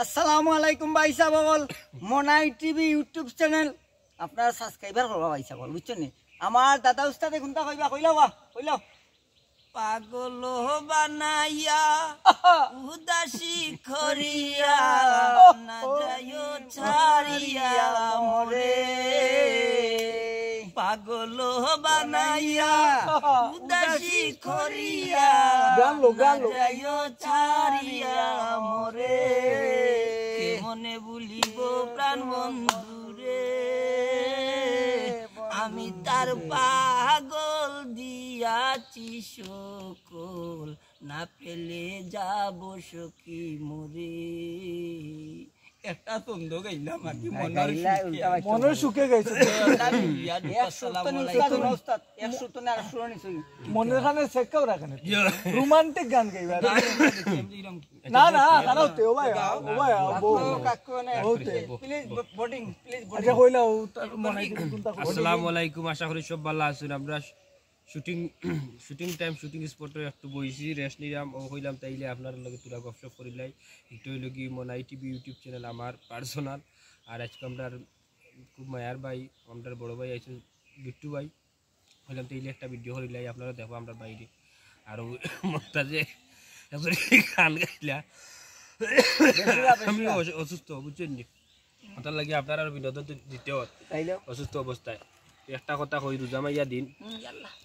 আসসালামু আলাইকুম ভাই সাহেব মনাই টিভি ইউটিউব চ্যানেল আপনারা সাবস্ক্রাইবার করবা ভাই সাহেব বুঝছেন নি আমার দাদা উস্তাদে কোনটা কইবা কইলাও পাগল বানাইয়া উদাসী করিয়া না যায়ো ছাড়িয়া মরে পাগল বানাইয়া উদাসী করিয়া না যায়ো ছাড়িয়া মরে মনে ভুলিব প্রাণ বন্ধুরে আমি তার পাগল দিয়াছি সকল না পেলে যাব সখী মরে একটা ছন্দ গাইলাম আর কি মনের সুখে গাইছে মনের গানে শেখাও রাখেন রোমান্টিক গান গাইবা না না কারো তে ও ভাই কাকু নে প্লিজ বোর্ডিং প্লিজ আচ্ছা কইলাও মনে কোনটা আসসালামু আলাইকুম আশা করি সব ভালো আছেন আমরা শুটিং টাইম শুটিং স্পটে একটু বইছি রেস্ট নিলাম ও হইলাম তাইলে আপনার লগে তুরা গপসপ করিলাই একটু হইল কি মনাই টিভি ইউটিউব চ্যানেল আমার পার্সোনাল আর আজকে আমরা খুব মায়ার ভাই আমার বড় ভাই আছেন বিট্টু ভাই হইলাম তাইলে একটা ভিডিও করিলাই আপনারা দেখো আমরা বাইরে আর মনটা যে গান গাইলা আমি অসুস্থ বুঝছেন নি ওটার লাগে আপনার আর বিনোদন দিতে অসুস্থ অবস্থায় একটা কথা কই রোজা মাইয়া দিন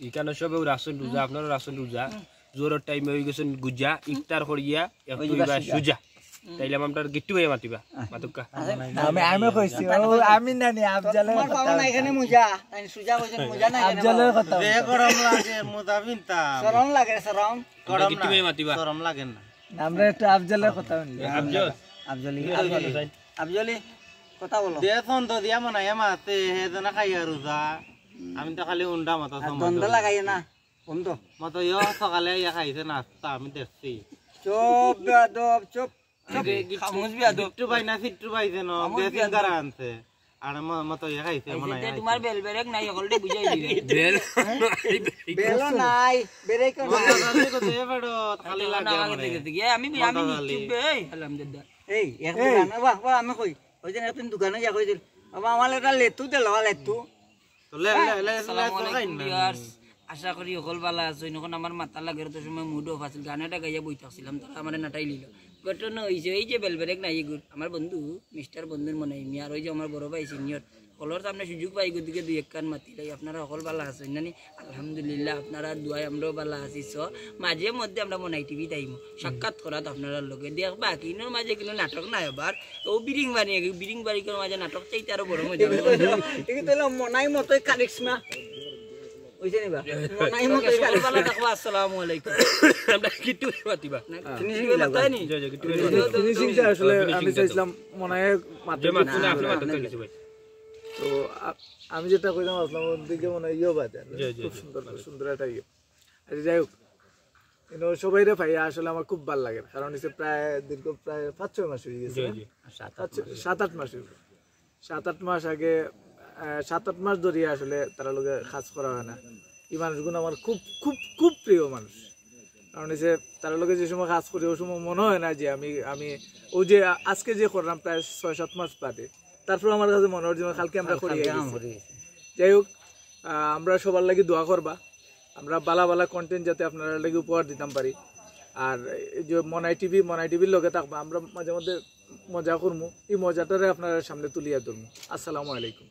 এখানে সবেও রাসন রোজা আপনারও রাসন রোজা জোরের টাইমে হয়ে গেছেন গুজা ইফতার করিয়া একটু সুজা তাইলে আমরা গিট্টু ভাই মাতিবা মাতুকা আমি কইছি আমি নানি আফজালের কথা না এখানে মুজা তাই সুজা কইছেন মুজা না আফজালের কথা রে গরম লাগে মুজা বিনতা শরম লাগে শরম গরম গিট্টু ভাই মাতিবা শরম লাগে না আমরা একটু আফজালের কথা বলি আফজলি কথা বলো দেখুন তো দিয়া মনে হয় মাতে হেজনা খাইয়া রোজা আমি তো খালি উন্ডা মতো বন্ধ লাগাই না বন্ধ মতো ইয়ো সকালে ইয়া খাইছে নাস্তা আমি দেখছি চুপ বেয়াদব চুপ খামোশ বেয়াদব ফিট্টু ভাই না ফিট্টু ভাই যেন বেসিং করা আনছে আর মতো ইয়া খাইছে মনে হয় তোমার বেল বেরেক নাই হলদে বুঝাই দিবে বেল নাই বেরেক নাই কত এবারো খালি লাগা আমি নিচুবে আলহামদুলিল্লাহ এই এক দোকান বাহ আমি কই ওই যে নতুন দোকানে যা কইছিল বাবা আমার এটা লেতু দে লওয়া লেতু তো লে আসসালামু আলাইকুম ভিউয়ার্স আশা করি সকল ভালো আছো এখন আমার মাথা লাগের তো সময় মুড অফ আছিল গানটা গাইয়া বইতাছিলাম তারা আমারে নাটাই লিল ঘটনা হইছে এই যে বেলবেরেক নাই গুড আমার বন্ধু মিস্টার বন্ধুর মনে আমি আর ওই যে আমার বড় ভাই সিনিয়র কলর সামনে সুযোগ পাই গদিকে দুই এক কান মাতিলাই আপনারা সকল ভালো আছো জানি আলহামদুলিল্লাহ আপনারা দুয়ায় আমরাও ভালো আছি সো মাঝে মধ্যে আমরা মনাই টিভি টাইম সাক্ষাৎ করাত আপনারা লগে দেখবা কিনোর মাঝে কিনো নাটক নাই আবার ও বিরিং বাড়ি কোন মাঝে নাটক চাইতে আরো বড় মজা ঠিক তো মনাই মতই কারিশমা ওইছে নিবা মনাই মতই ভালো থাকবা আসসালামু আলাইকুম আমরা কিট্টু মাতিবা ফিনিশিং লাগতাই নি ফিনিশিং আসলে আমি চাইছিলাম মনাই মাতে না আপনি মাতে কিছু ভাই তো আমি যেটা কইলাম আসলাম ওদিকে মনে হয় ইয়ে বাজে খুব সুন্দর একটা ইয়ে আচ্ছা যাই হোক কিন্তু সবাইরে ভাই আসলে আমার খুব ভালো লাগে কারণ হচ্ছে প্রায় দীর্ঘ প্রায় 5-6 মাস হয়ে গেছে 7-8 মাস 7-8 মাস আগে 7-8 মাস ধরে আসলে তারা লোকে কাজ করা হয় না এই মানুষগুলো আমার খুব খুব খুব প্রিয় মানুষ কারণ হচ্ছে তারা লোকে যে সময় কাজ করি ওই সময় মনে হয় না যে আমি ওই যে আজকে যে করলাম প্রায় 6-7 মাস বাদে তারপর আমার কাছে মনে হয় কালকে আমরা করি যাই হোক আমরা সবার লাগে দোয়া করবা আমরা বালা কন্টেন্ট যাতে আপনারা লাগে উপহার দিতাম পারি আর এই যে মনাই টিভির লগে থাকবা আমরা মাঝে মধ্যে মজা করবো এই মজাটারে আপনারা সামনে তুলিয়া ধরবো আসসালামু আলাইকুম